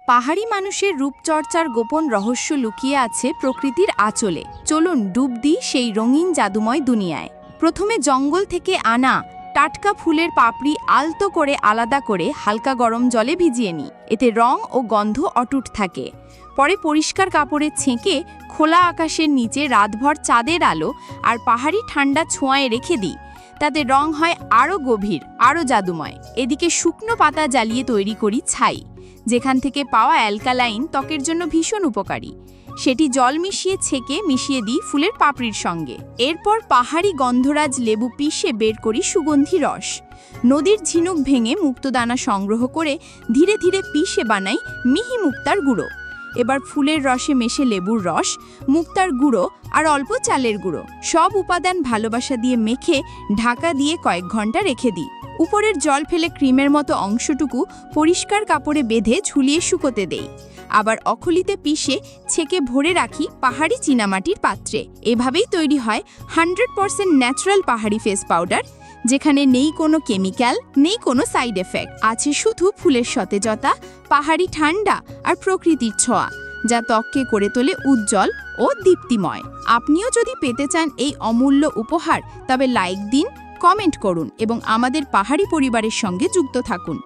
পাহাড়ি মানুষের রূপচর্চার গোপন রহস্য লুকিয়ে আছে প্রকৃতির আঁচলে। চলুন ডুব দিই সেই রঙিন জাদুময় দুনিয়ায়। প্রথমে জঙ্গল থেকে আনা টাটকা ফুলের পাপড়ি আলতো করে আলাদা করে হালকা গরম জলে ভিজিয়ে নিই। এতে রং ও গন্ধ অটুট থাকে। পরে পরিষ্কার কাপড়ে ছেঁকে খোলা আকাশের নিচে রাতভর চাঁদের আলো আর পাহাড়ি ঠান্ডা ছোঁয়ায় রেখে দিই। তাতে রং হয় আরও গভীর, আরও জাদুময়। এদিকে শুকনো পাতা জ্বালিয়ে তৈরি করি ছাই, যেখান থেকে পাওয়া অ্যালকালাইন ত্বকের জন্য ভীষণ উপকারী। সেটি জল মিশিয়ে ছেঁকে মিশিয়ে দিই ফুলের পাপড়ির সঙ্গে। এরপর পাহাড়ি গন্ধরাজ লেবু পিষে বের করি সুগন্ধি রস। নদীর ঝিনুক ভেঙে মুক্তদানা সংগ্রহ করে ধীরে ধীরে পিষে বানাই মিহি মুক্তার গুঁড়ো। এবার ফুলের রসে মেশে লেবুর রস, মুক্তার গুঁড়ো আর অল্প চালের গুঁড়ো সব উপাদান ভালোবাসা দিয়ে মেখে ঢাকা দিয়ে কয়েক ঘন্টা রেখে দিই। উপরের জল ফেলে ক্রিমের মতো অংশটুকু পরিষ্কার কাপড়ে বেঁধে ঝুলিয়ে শুকোতে দেই। আবার অখলিতে পিষে ছেঁকে ভরে রাখি পাহাড়ি চীনামাটির পাত্রে। এভাবেই তৈরি হয় 100% ন্যাচারাল পাহাড়ি ফেস পাউডার, যেখানে নেই কোনো কেমিক্যাল, নেই কোনো সাইড এফেক্ট। আছে শুধু ফুলের সতেজতা, পাহাড়ি ঠান্ডা আর প্রকৃতির ছোঁয়া, যা ত্বককে করে তোলে উজ্জ্বল ও দীপ্তিময়। আপনিও যদি পেতে চান এই অমূল্য উপহার, তবে লাইক দিন, কমেন্ট করুন এবং আমাদের পাহাড়ি পরিবারের সঙ্গে যুক্ত থাকুন।